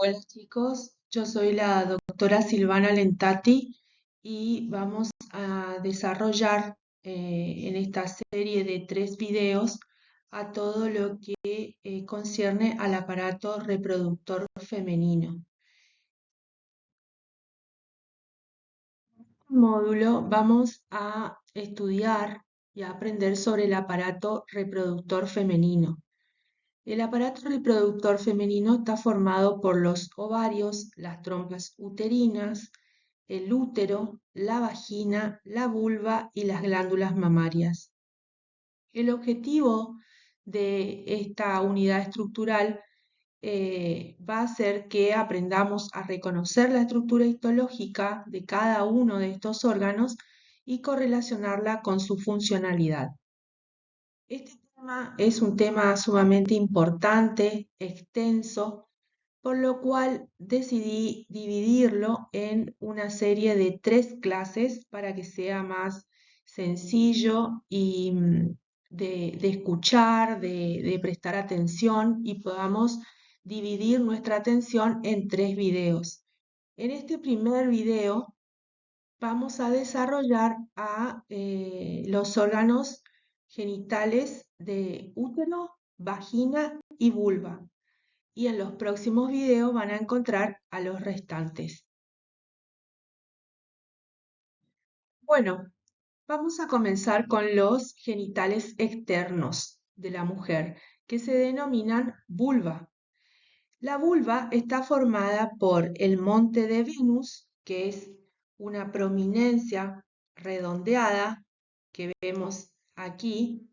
Hola chicos, yo soy la doctora Silvana Lentati y vamos a desarrollar en esta serie de 3 videos a todo lo que concierne al aparato reproductor femenino. En este módulo vamos a estudiar y a aprender sobre el aparato reproductor femenino. El aparato reproductor femenino está formado por los ovarios, las trompas uterinas, el útero, la vagina, la vulva y las glándulas mamarias. El objetivo de esta unidad estructural va a ser que aprendamos a reconocer la estructura histológica de cada uno de estos órganos y correlacionarla con su funcionalidad. Este tema es un tema sumamente importante, extenso, por lo cual decidí dividirlo en una serie de 3 clases para que sea más sencillo y de escuchar, de prestar atención y podamos dividir nuestra atención en 3 videos. En este primer video vamos a desarrollar a los órganos genitales de útero, vagina y vulva. Y en los próximos videos van a encontrar a los restantes. Bueno, vamos a comenzar con los genitales externos de la mujer, que se denominan vulva. La vulva está formada por el monte de Venus, que es una prominencia redondeada que vemos aquí.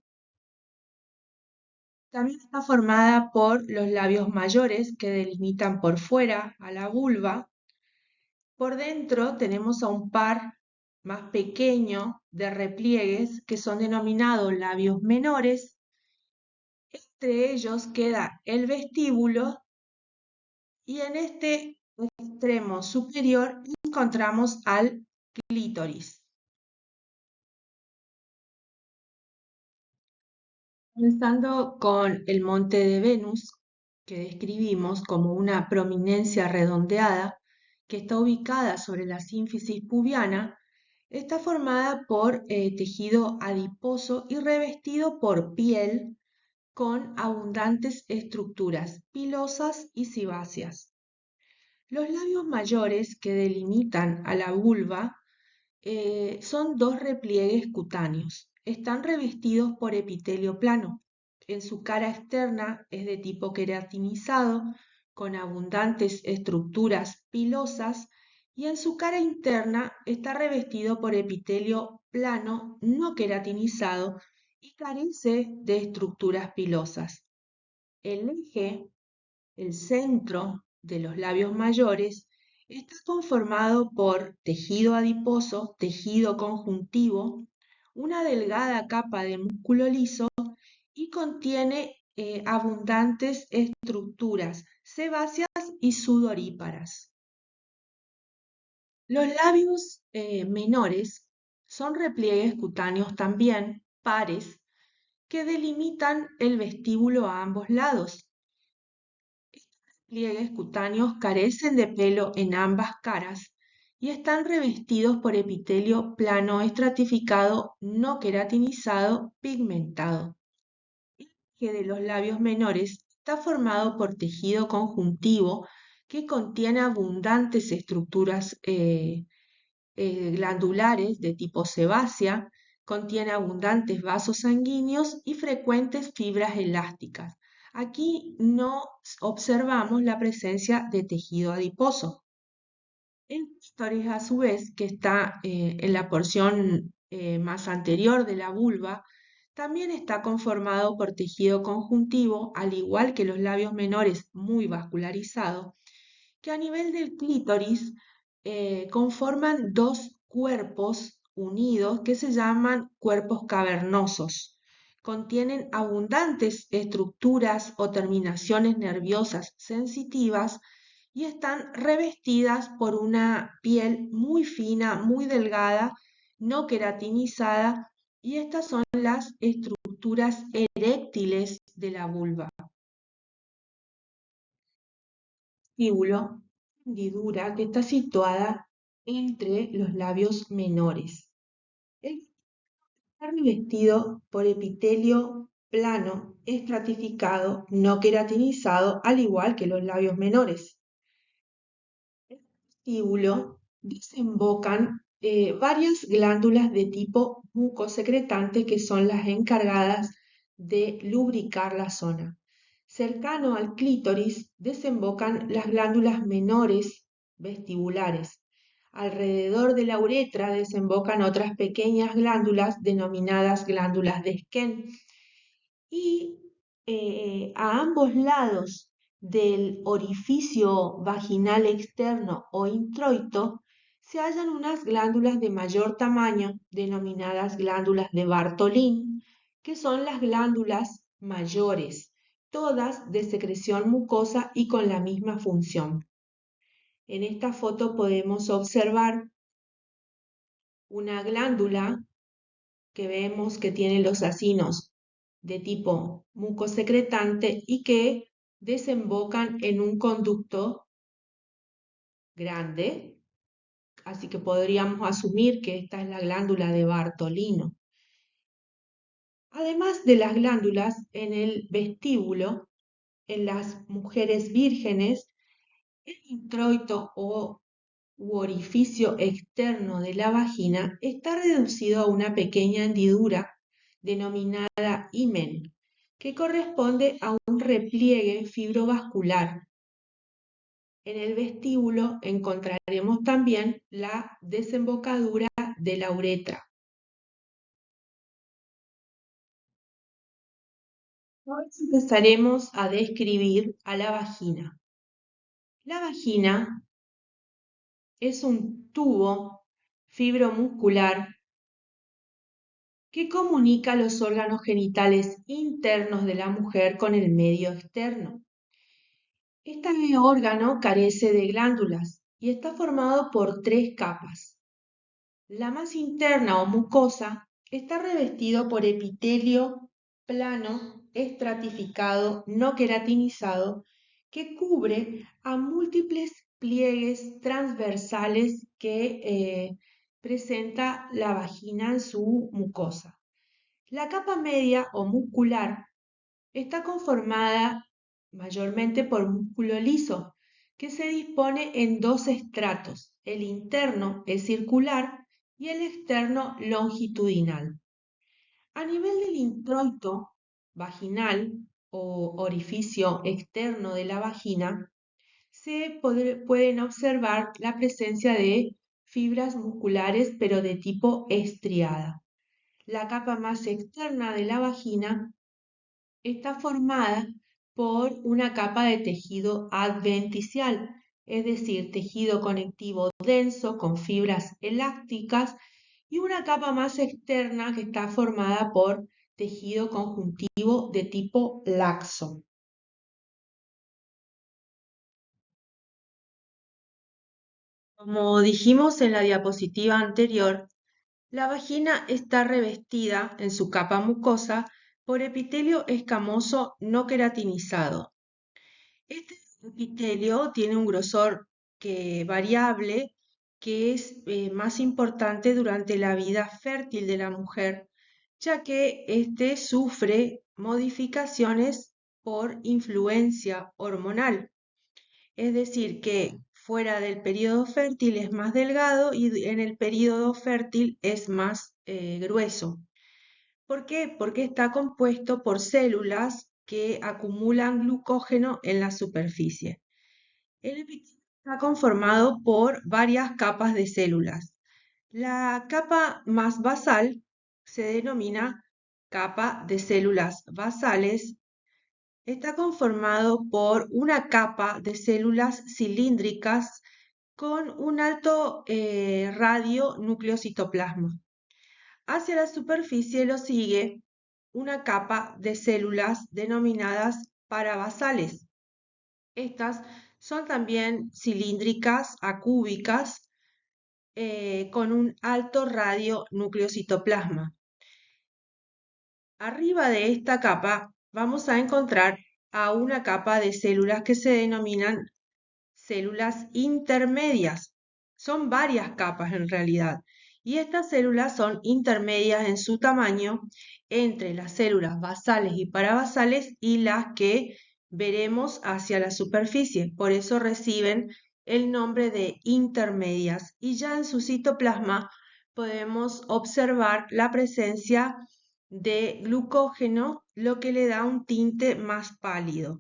También está formada por los labios mayores que delimitan por fuera a la vulva. Por dentro tenemos a un par más pequeño de repliegues que son denominados labios menores. Entre ellos queda el vestíbulo y en este extremo superior encontramos al clítoris. Comenzando con el monte de Venus, que describimos como una prominencia redondeada que está ubicada sobre la sínfisis pubiana, está formada por tejido adiposo y revestido por piel con abundantes estructuras pilosas y sebáceas. Los labios mayores que delimitan a la vulva son 2 repliegues cutáneos. Están revestidos por epitelio plano. En su cara externa es de tipo queratinizado, con abundantes estructuras pilosas, y en su cara interna está revestido por epitelio plano no queratinizado y carece de estructuras pilosas. El eje, el centro de los labios mayores, está conformado por tejido adiposo, tejido conjuntivo, una delgada capa de músculo liso y contiene abundantes estructuras sebáceas y sudoríparas. Los labios menores son repliegues cutáneos también, pares, que delimitan el vestíbulo a ambos lados. Pliegues cutáneos carecen de pelo en ambas caras y están revestidos por epitelio plano estratificado no queratinizado pigmentado. El eje de los labios menores está formado por tejido conjuntivo que contiene abundantes estructuras glandulares de tipo sebácea, contiene abundantes vasos sanguíneos y frecuentes fibras elásticas. Aquí no observamos la presencia de tejido adiposo. El clítoris, a su vez, que está en la porción más anterior de la vulva, también está conformado por tejido conjuntivo, al igual que los labios menores muy vascularizados, que a nivel del clítoris conforman 2 cuerpos unidos que se llaman cuerpos cavernosos. Contienen abundantes estructuras o terminaciones nerviosas sensitivas y están revestidas por una piel muy fina, muy delgada, no queratinizada, y estas son las estructuras eréctiles de la vulva. vestíbulo, hendidura que está situada entre los labios menores. El está revestido por epitelio plano, estratificado, no queratinizado, al igual que los labios menores. En el vestíbulo desembocan varias glándulas de tipo mucosecretante que son las encargadas de lubricar la zona. Cercano al clítoris desembocan las glándulas menores vestibulares. Alrededor de la uretra desembocan otras pequeñas glándulas denominadas glándulas de Skene y a ambos lados del orificio vaginal externo o introito se hallan unas glándulas de mayor tamaño denominadas glándulas de Bartholin, que son las glándulas mayores, todas de secreción mucosa y con la misma función. En esta foto podemos observar una glándula que vemos que tiene los acinos de tipo mucosecretante y que desembocan en un conducto grande, así que podríamos asumir que esta es la glándula de Bartolino. Además de las glándulas, en el vestíbulo, en las mujeres vírgenes, el introito u orificio externo de la vagina está reducido a una pequeña hendidura denominada himen, que corresponde a un repliegue fibrovascular. En el vestíbulo encontraremos también la desembocadura de la uretra. Ahora empezaremos a describir a la vagina. La vagina es un tubo fibromuscular que comunica los órganos genitales internos de la mujer con el medio externo. Este órgano carece de glándulas y está formado por tres capas. La más interna o mucosa está revestido por epitelio plano, estratificado, no queratinizado, que cubre a múltiples pliegues transversales que presenta la vagina en su mucosa. La capa media o muscular está conformada mayormente por músculo liso, que se dispone en dos estratos. El interno es circular y el externo longitudinal. A nivel del introito vaginal o orificio externo de la vagina, se pueden observar la presencia de fibras musculares, pero de tipo estriada. La capa más externa de la vagina está formada por una capa de tejido adventicial, es decir, tejido conectivo denso con fibras elásticas, y una capa más externa que está formada por tejido conjuntivo de tipo laxo. Como dijimos en la diapositiva anterior, la vagina está revestida en su capa mucosa por epitelio escamoso no queratinizado. Este epitelio tiene un grosor variable que es más importante durante la vida fértil de la mujer, ya que éste sufre modificaciones por influencia hormonal. Es decir, que fuera del periodo fértil es más delgado y en el periodo fértil es más grueso. ¿Por qué? Porque está compuesto por células que acumulan glucógeno en la superficie. El epitelio está conformado por varias capas de células. La capa más basal se denomina capa de células basales. Está conformado por una capa de células cilíndricas con un alto radio nucleocitoplasma. Hacia la superficie lo sigue una capa de células denominadas parabasales. Estas son también cilíndricas, acúbicas, con un alto radio nucleocitoplasma. Arriba de esta capa vamos a encontrar a una capa de células que se denominan células intermedias. Son varias capas en realidad. Y estas células son intermedias en su tamaño entre las células basales y parabasales y las que veremos hacia la superficie. Por eso reciben el nombre de intermedias. Y ya en su citoplasma podemos observar la presencia de glucógeno, lo que le da un tinte más pálido.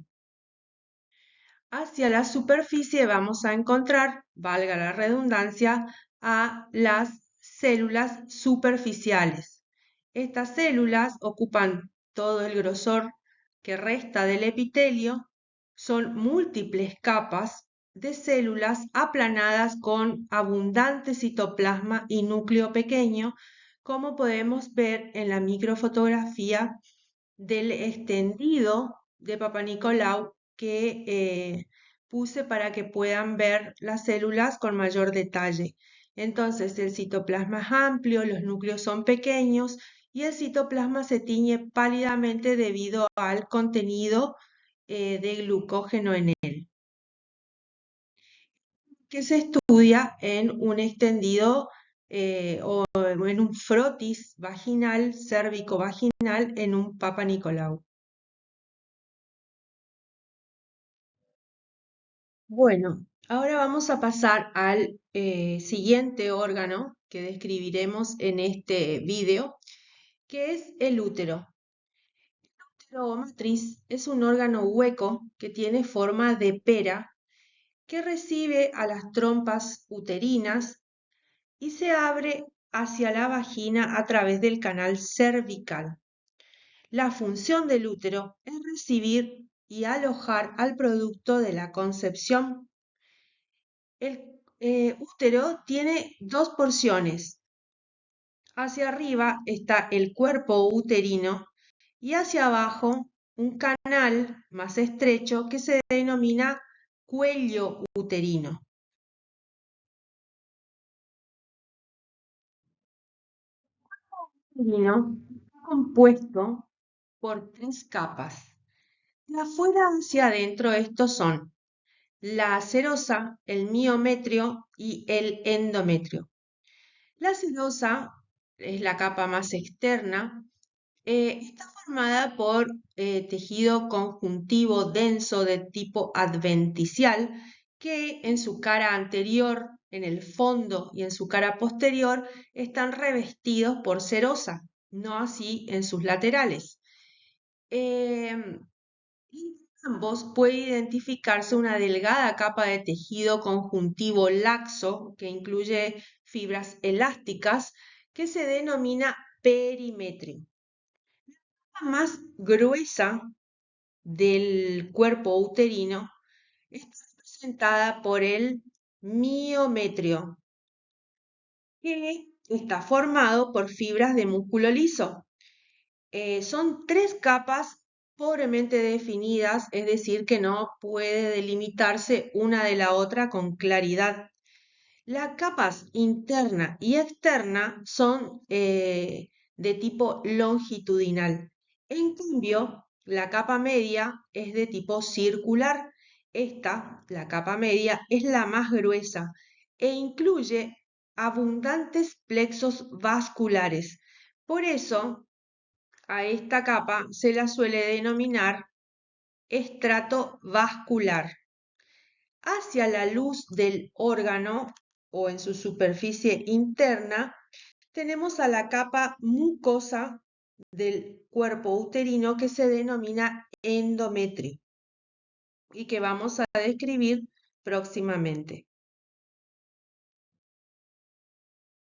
Hacia la superficie vamos a encontrar, valga la redundancia, a las células superficiales. Estas células ocupan todo el grosor que resta del epitelio, son múltiples capas de células aplanadas con abundante citoplasma y núcleo pequeño, como podemos ver en la microfotografía del extendido de Papa Nicolau que puse para que puedan ver las células con mayor detalle. Entonces el citoplasma es amplio, los núcleos son pequeños y el citoplasma se tiñe pálidamente debido al contenido de glucógeno en él, que se estudia en un extendido o en un frotis vaginal, cérvico-vaginal, en un Papa Nicolau. Bueno, ahora vamos a pasar al siguiente órgano que describiremos en este video, que es el útero. El útero o matriz es un órgano hueco que tiene forma de pera que recibe a las trompas uterinas y se abre hacia la vagina a través del canal cervical. La función del útero es recibir y alojar al producto de la concepción. El útero tiene dos porciones. Hacia arriba está el cuerpo uterino y hacia abajo un canal más estrecho que se denomina cuello uterino. El uterino está compuesto por tres capas. De afuera hacia adentro estos son la serosa, el miometrio y el endometrio. La serosa es la capa más externa. Está formada por tejido conjuntivo denso de tipo adventicial que en su cara anterior, en el fondo y en su cara posterior están revestidos por serosa, no así en sus laterales. Em, Entre ambos puede identificarse una delgada capa de tejido conjuntivo laxo que incluye fibras elásticas que se denomina perimetrio. La capa más gruesa del cuerpo uterino está representada por el miometrio, que está formado por fibras de músculo liso. Son tres capas pobremente definidas, es decir, que no puede delimitarse una de la otra con claridad. Las capas interna y externa son de tipo longitudinal. En cambio, la capa media es de tipo circular. Esta, la capa media, es la más gruesa e incluye abundantes plexos vasculares. Por eso, a esta capa se la suele denominar estrato vascular. Hacia la luz del órgano o en su superficie interna tenemos a la capa mucosa del cuerpo uterino que se denomina endometrio y que vamos a describir próximamente.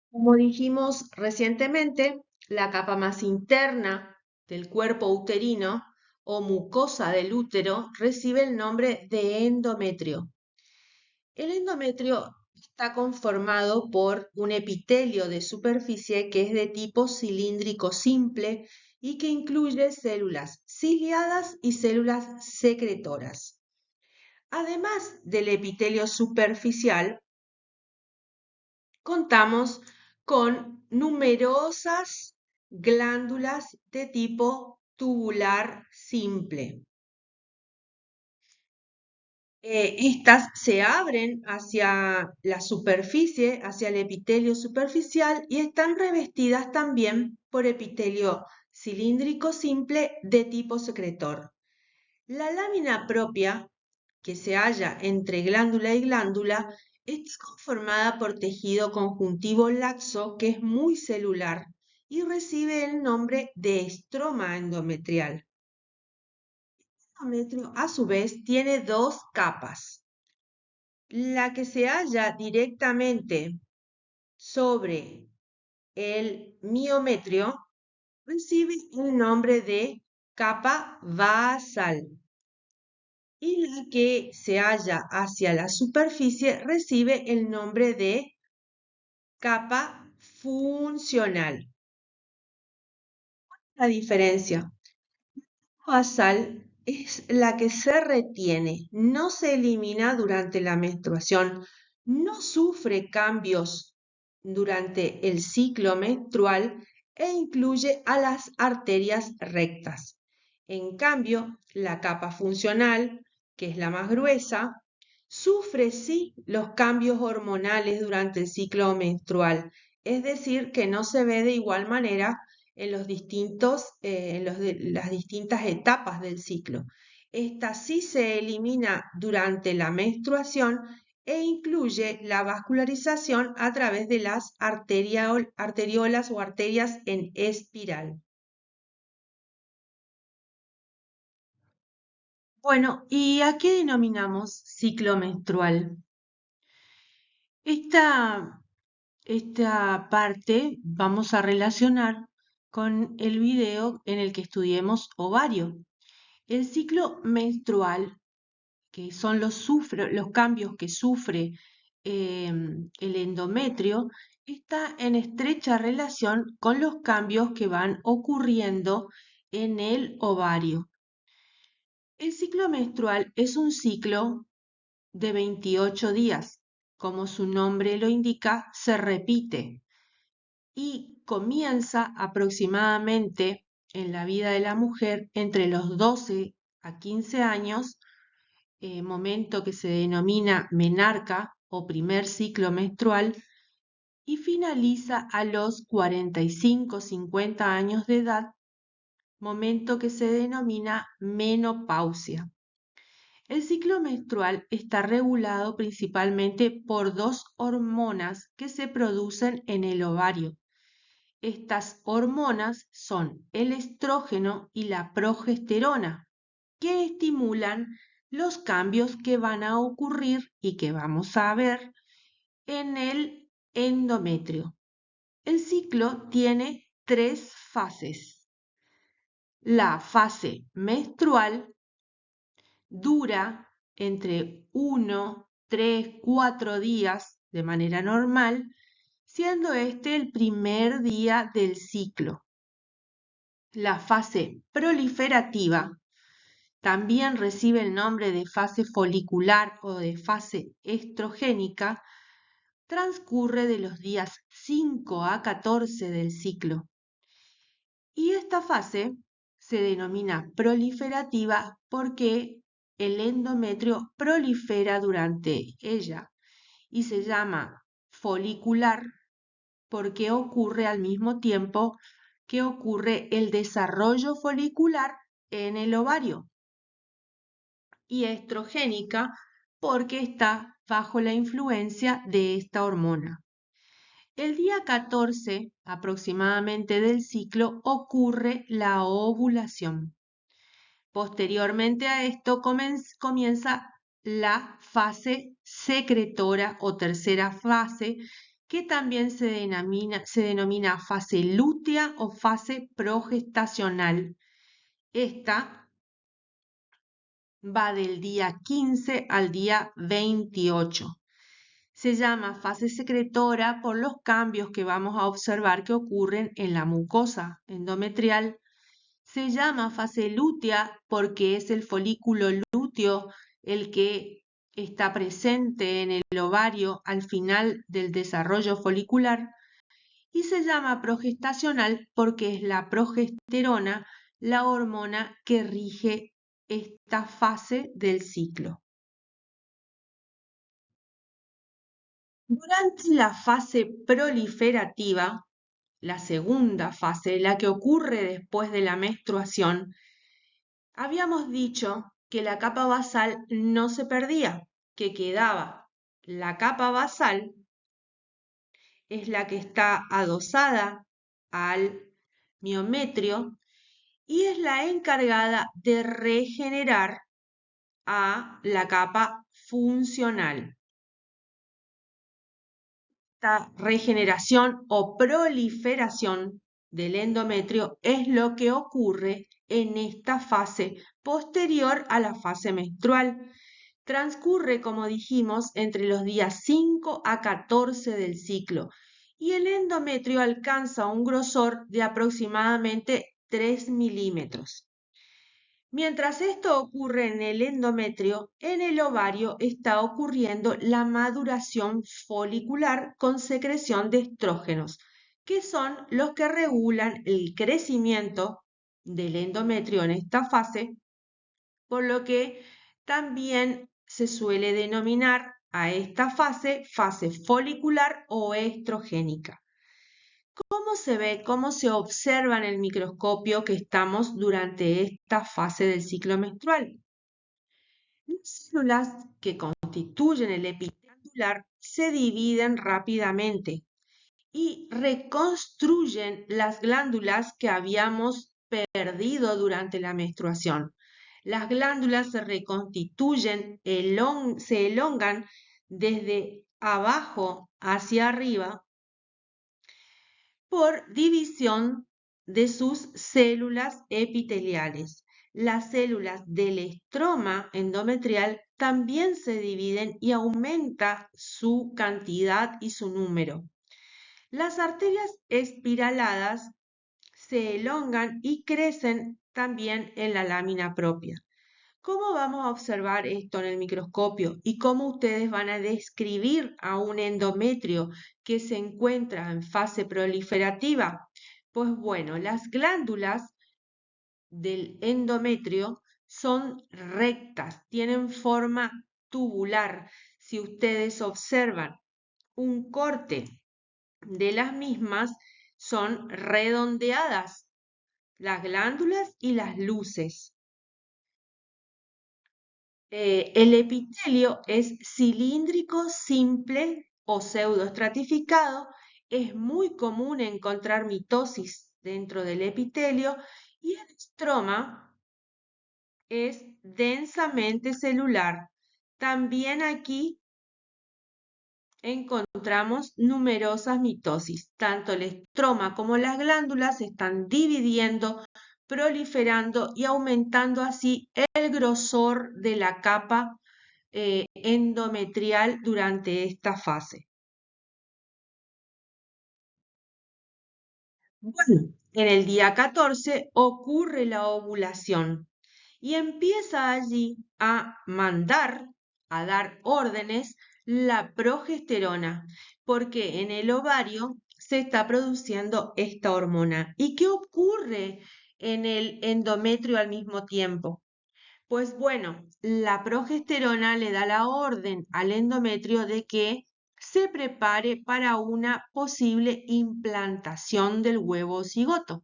Como dijimos recientemente, la capa más interna del cuerpo uterino o mucosa del útero recibe el nombre de endometrio. El endometrio está conformado por un epitelio de superficie que es de tipo cilíndrico simple y que incluye células ciliadas y células secretoras. Además del epitelio superficial, contamos con numerosas glándulas de tipo tubular simple. Estas se abren hacia la superficie, hacia el epitelio superficial y están revestidas también por epitelio cilíndrico simple de tipo secretor. La lámina propia, que se halla entre glándula y glándula, está conformada por tejido conjuntivo laxo que es muy celular y recibe el nombre de estroma endometrial. El endometrio, a su vez, tiene dos capas. La que se halla directamente sobre el miometrio recibe el nombre de capa basal y la que se halla hacia la superficie recibe el nombre de capa funcional. La diferencia basal es la que se retiene, no se elimina durante la menstruación, no sufre cambios durante el ciclo menstrual e incluye a las arterias rectas. En cambio, la capa funcional, que es la más gruesa, sufre sí los cambios hormonales durante el ciclo menstrual, es decir, que no se ve de igual manera en las distintas etapas del ciclo. Esta sí se elimina durante la menstruación e incluye la vascularización a través de las arteriolas o arterias en espiral. Bueno, ¿y a qué denominamos ciclo menstrual? Esta, esta parte vamos a relacionar con el video en el que estudiemos ovario. El ciclo menstrual, que son los cambios que sufre el endometrio, está en estrecha relación con los cambios que van ocurriendo en el ovario. El ciclo menstrual es un ciclo de 28 días. Como su nombre lo indica, se repite y comienza aproximadamente en la vida de la mujer entre los 12 a 15 años, momento que se denomina menarca o primer ciclo menstrual, y finaliza a los 45-50 años de edad, momento que se denomina menopausia. El ciclo menstrual está regulado principalmente por dos hormonas que se producen en el ovario. Estas hormonas son el estrógeno y la progesterona, que estimulan los cambios que van a ocurrir y que vamos a ver en el endometrio. El ciclo tiene tres fases. La fase menstrual dura entre 1, 3, 4 días de manera normal, siendo este el primer día del ciclo. La fase proliferativa también recibe el nombre de fase folicular o de fase estrogénica, transcurre de los días 5 a 14 del ciclo. Y esta fase se denomina proliferativa porque el endometrio prolifera durante ella y se llama folicular porque ocurre al mismo tiempo que ocurre el desarrollo folicular en el ovario, y estrogénica porque está bajo la influencia de esta hormona. El día 14 aproximadamente del ciclo ocurre la ovulación. Posteriormente a esto comienza la fase secretora o tercera fase, que también se denomina fase lútea o fase progestacional. Esta va del día 15 al día 28. Se llama fase secretora por los cambios que vamos a observar que ocurren en la mucosa endometrial. Se llama fase lútea porque es el folículo lúteo el que está presente en el ovario al final del desarrollo folicular. Y se llama progestacional porque es la progesterona la hormona que rige esta fase del ciclo. Durante la fase proliferativa, la segunda fase, la que ocurre después de la menstruación, habíamos dicho que la capa basal no se perdía, que quedaba. La capa basal es la que está adosada al miometrio y es la encargada de regenerar a la capa funcional. Esta regeneración o proliferación del endometrio es lo que ocurre en esta fase posterior a la fase menstrual. Transcurre, como dijimos, entre los días 5 a 14 del ciclo y el endometrio alcanza un grosor de aproximadamente 3 milímetros. Mientras esto ocurre en el endometrio, en el ovario está ocurriendo la maduración folicular con secreción de estrógenos, que son los que regulan el crecimiento del endometrio en esta fase, por lo que también se suele denominar a esta fase folicular o estrogénica. ¿Cómo se ve, cómo se observa en el microscopio que estamos durante esta fase del ciclo menstrual? Las células que constituyen el epitelio glandular se dividen rápidamente y reconstruyen las glándulas que habíamos perdido durante la menstruación. Las glándulas se reconstituyen, se elongan desde abajo hacia arriba por división de sus células epiteliales. Las células del estroma endometrial también se dividen y aumenta su cantidad y su número. Las arterias espiraladas se elongan y crecen también en la lámina propia. ¿Cómo vamos a observar esto en el microscopio y cómo ustedes van a describir a un endometrio que se encuentra en fase proliferativa? Pues bueno, las glándulas del endometrio son rectas, tienen forma tubular. Si ustedes observan un corte de las mismas, son redondeadas las glándulas y las luces. El epitelio es cilíndrico, simple o pseudoestratificado. Es muy común encontrar mitosis dentro del epitelio y el estroma es densamente celular. También aquí encontramos numerosas mitosis. Tanto el estroma como las glándulas se están dividiendo, proliferando y aumentando así el grosor de la capa endometrial durante esta fase. Bueno, en el día 14 ocurre la ovulación y empieza allí a mandar, a dar órdenes la progesterona, porque en el ovario se está produciendo esta hormona. ¿Y qué ocurre en el endometrio al mismo tiempo? Pues bueno, la progesterona le da la orden al endometrio de que se prepare para una posible implantación del huevo cigoto.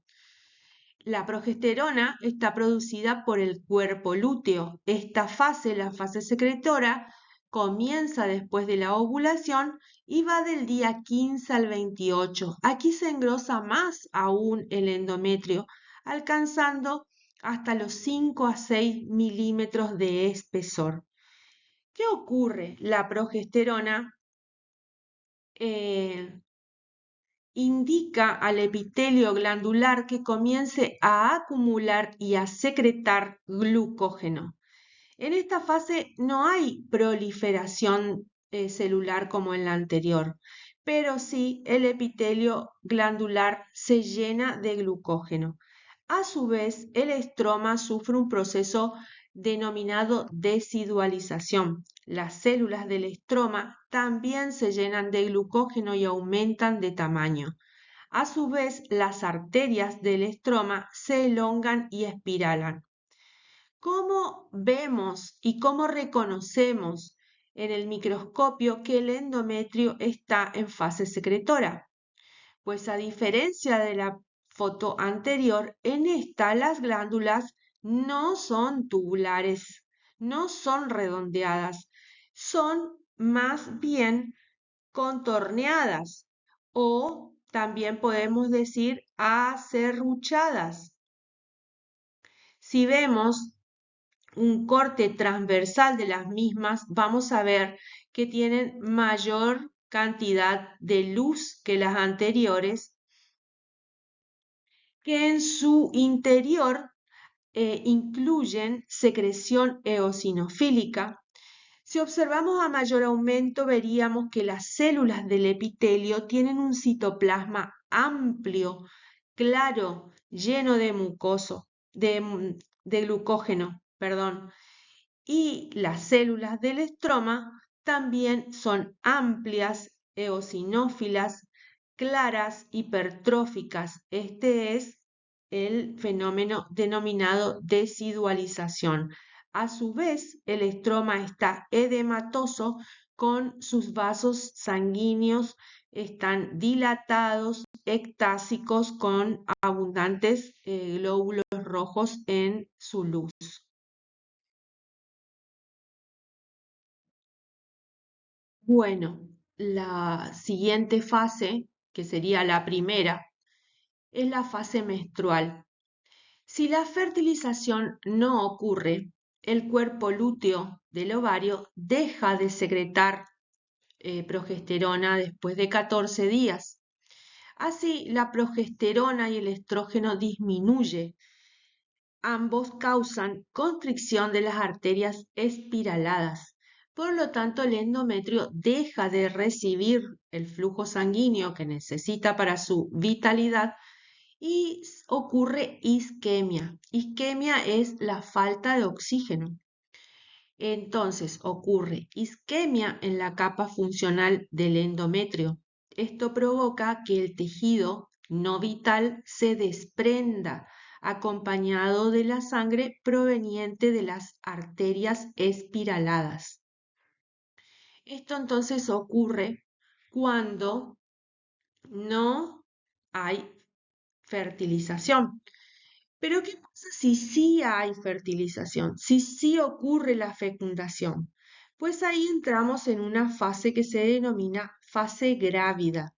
La progesterona está producida por el cuerpo lúteo. Esta fase, la fase secretora, comienza después de la ovulación y va del día 15 al 28. Aquí se engrosa más aún el endometrio, alcanzando hasta los 5 a 6 milímetros de espesor. ¿Qué ocurre? La progesterona eh, indica al epitelio glandular que comience a acumular y a secretar glucógeno. En esta fase no hay proliferación celular como en la anterior, pero sí el epitelio glandular se llena de glucógeno. A su vez, el estroma sufre un proceso denominado desidualización. Las células del estroma también se llenan de glucógeno y aumentan de tamaño. A su vez, las arterias del estroma se elongan y espiralan. ¿Cómo vemos y cómo reconocemos en el microscopio que el endometrio está en fase secretora, pues a diferencia de la foto anterior, en esta las glándulas no son tubulares, no son redondeadas, son más bien contorneadas o también podemos decir aserruchadas. Si vemos un corte transversal de las mismas, vamos a ver que tienen mayor cantidad de luz que las anteriores, que en su interior incluyen secreción eosinofílica. Si observamos a mayor aumento, veríamos que las células del epitelio tienen un citoplasma amplio, claro, lleno de de glucógeno, perdón. Y las células del estroma también son amplias, eosinófilas, claras, hipertróficas. Este es el fenómeno denominado desidualización. A su vez, el estroma está edematoso con sus vasos sanguíneos, están dilatados, ectásicos, con abundantes glóbulos rojos en su luz. Bueno, la siguiente fase, que sería la primera, es la fase menstrual. Si la fertilización no ocurre, el cuerpo lúteo del ovario deja de secretar progesterona después de 14 días. Así, la progesterona y el estrógeno disminuye. Ambos causan constricción de las arterias espiraladas. Por lo tanto, el endometrio deja de recibir el flujo sanguíneo que necesita para su vitalidad y ocurre isquemia. Isquemia es la falta de oxígeno. Entonces ocurre isquemia en la capa funcional del endometrio. Esto provoca que el tejido no vital se desprenda, acompañado de la sangre proveniente de las arterias espiraladas. Esto entonces ocurre cuando no hay fertilización. Pero ¿qué pasa si sí hay fertilización? Si sí ocurre la fecundación. Pues ahí entramos en una fase que se denomina fase grávida.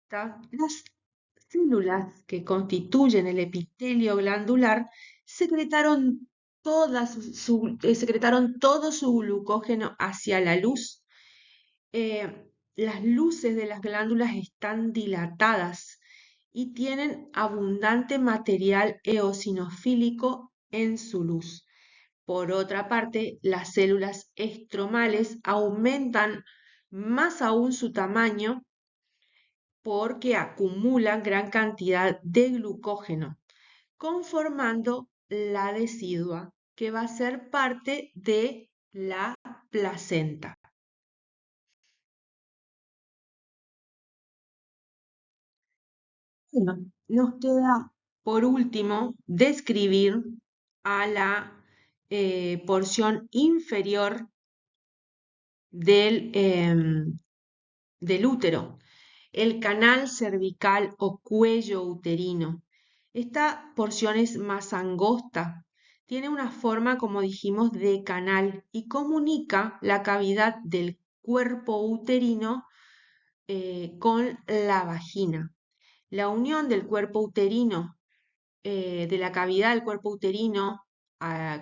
Las células que constituyen el epitelio glandular secretaron, secretaron todo su glucógeno hacia la luz. Las luces de las glándulas están dilatadas y tienen abundante material eosinofílico en su luz. Por otra parte, las células estromales aumentan más aún su tamaño porque acumulan gran cantidad de glucógeno, conformando la decidua, que va a ser parte de la placenta. Bueno, nos queda por último describir a la porción inferior del útero, el canal cervical o cuello uterino. Esta porción es más angosta, tiene una forma, como dijimos, de canal y comunica la cavidad del cuerpo uterino con la vagina. La unión del cuerpo uterino, de la cavidad del cuerpo uterino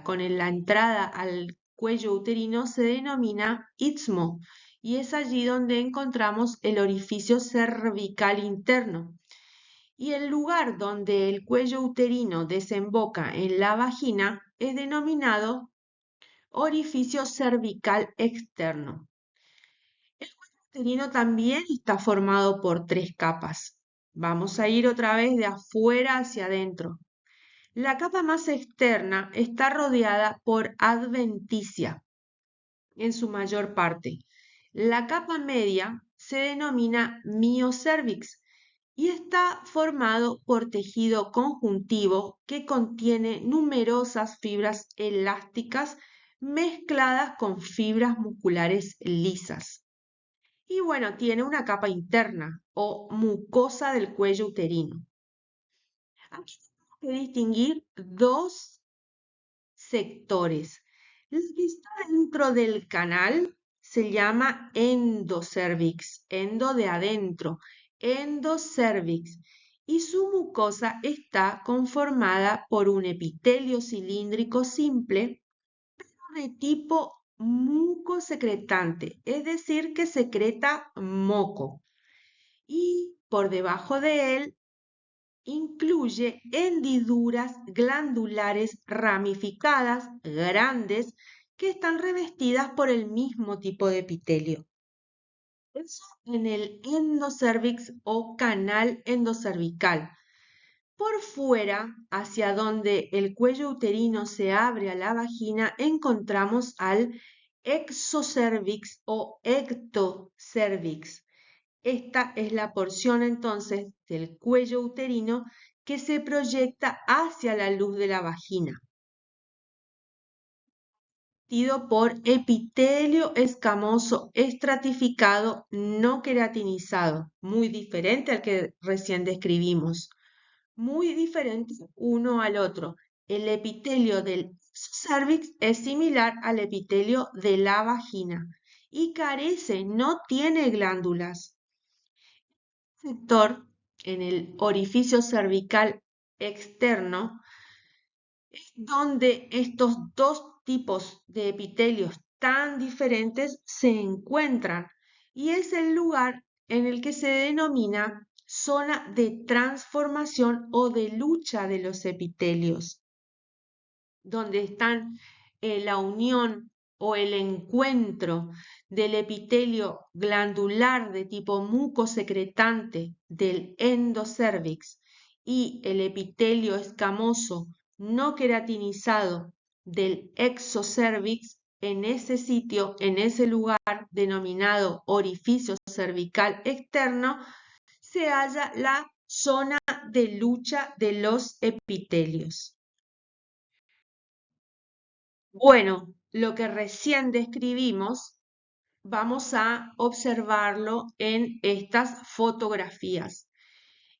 con la entrada al cuello uterino se denomina istmo y es allí donde encontramos el orificio cervical interno. Y el lugar donde el cuello uterino desemboca en la vagina es denominado orificio cervical externo. El cuello uterino también está formado por 3 capas. Vamos a ir otra vez de afuera hacia adentro. La capa más externa está rodeada por adventicia en su mayor parte. La capa media se denomina miocervix y está formado por tejido conjuntivo que contiene numerosas fibras elásticas mezcladas con fibras musculares lisas. Y bueno, tiene una capa interna o mucosa del cuello uterino. Aquí tenemos que distinguir dos sectores. El que está dentro del canal se llama endocervix, endo de adentro, endocervix, y su mucosa está conformada por un epitelio cilíndrico simple, pero de tipo mucosecretante, es decir, que secreta moco. Y por debajo de él incluye hendiduras glandulares ramificadas grandes que están revestidas por el mismo tipo de epitelio. Eso en el endocervix o canal endocervical. Por fuera, hacia donde el cuello uterino se abre a la vagina, encontramos al exocervix o ectocervix. Esta es la porción entonces del cuello uterino que se proyecta hacia la luz de la vagina, constituido por epitelio escamoso estratificado no queratinizado, muy diferente al que recién describimos, muy diferente uno al otro. El epitelio del cervix es similar al epitelio de la vagina y carece, no tiene glándulas. Sector en el orificio cervical externo, donde estos dos tipos de epitelios tan diferentes se encuentran y es el lugar en el que se denomina zona de transformación o de lucha de los epitelios, donde están la unión o el encuentro del epitelio glandular de tipo mucosecretante del endocervix y el epitelio escamoso no queratinizado del exocervix. En ese sitio, en ese lugar denominado orificio cervical externo, se halla la zona de lucha de los epitelios. Bueno, lo que recién describimos, vamos a observarlo en estas fotografías.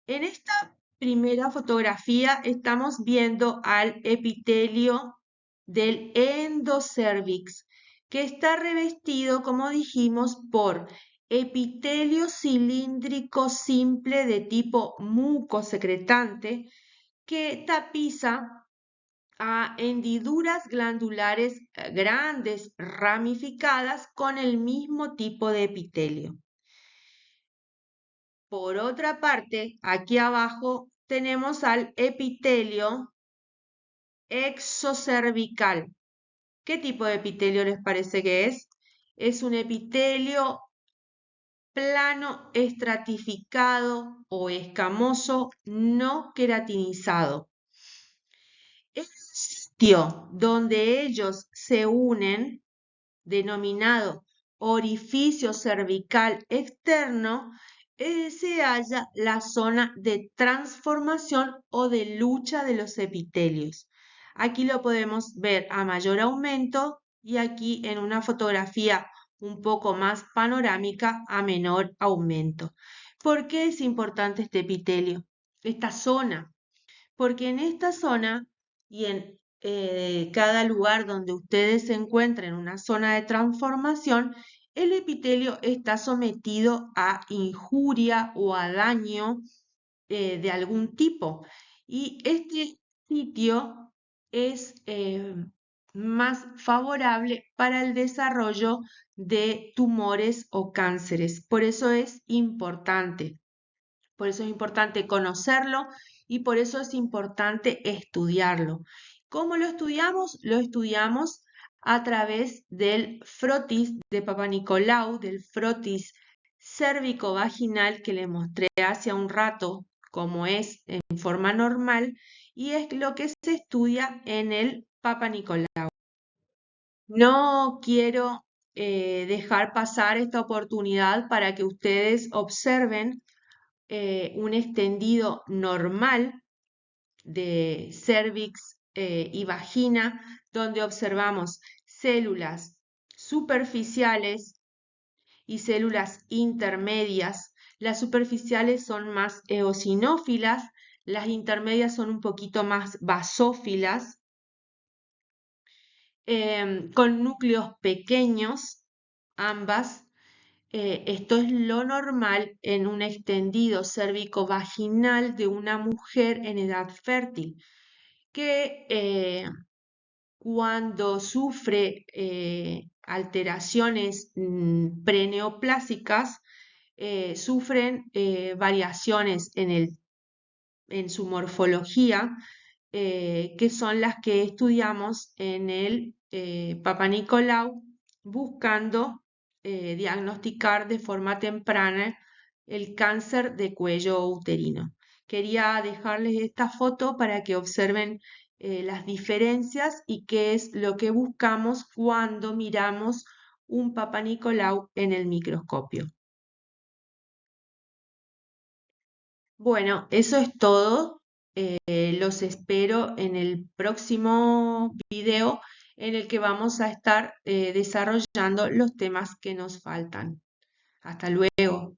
En esta primera fotografía estamos viendo al epitelio del endocervix, que está revestido, como dijimos, por epitelio cilíndrico simple de tipo mucosecretante que tapiza a hendiduras glandulares grandes ramificadas con el mismo tipo de epitelio. Por otra parte, aquí abajo tenemos al epitelio exocervical. ¿Qué tipo de epitelio les parece que es? Es un epitelio plano estratificado o escamoso no queratinizado. El sitio donde ellos se unen, denominado orificio cervical externo, se halla la zona de transformación o de lucha de los epitelios. Aquí lo podemos ver a mayor aumento y aquí en una fotografía un poco más panorámica a menor aumento. ¿Por qué es importante este epitelio? Esta zona, porque en esta zona y en cada lugar donde ustedes se encuentren en una zona de transformación, el epitelio está sometido a injuria o a daño de algún tipo. Y este sitio es más favorable para el desarrollo de tumores o cánceres. Por eso es importante. Por eso es importante conocerlo y por eso es importante estudiarlo. ¿Cómo lo estudiamos? Lo estudiamos a través del frotis de Papa Nicolau, del frotis cérvico-vaginal que le mostré hace un rato cómo es en forma normal y es lo que se estudia en el Papa Nicolau. No quiero dejar pasar esta oportunidad para que ustedes observen un extendido normal de cervix y vagina, donde observamos células superficiales y células intermedias. Las superficiales son más eosinófilas, las intermedias son un poquito más basófilas, con núcleos pequeños, ambas. Esto es lo normal en un extendido cérvico-vaginal de una mujer en edad fértil, que cuando sufre alteraciones preneoplásicas, sufren variaciones en su morfología, que son las que estudiamos en el Papa Nicolau, buscando diagnosticar de forma temprana el cáncer de cuello uterino. Quería dejarles esta foto para que observen las diferencias y qué es lo que buscamos cuando miramos un Papa Nicolau en el microscopio. Bueno, eso es todo. Los espero en el próximo video en el que vamos a estar desarrollando los temas que nos faltan. Hasta luego.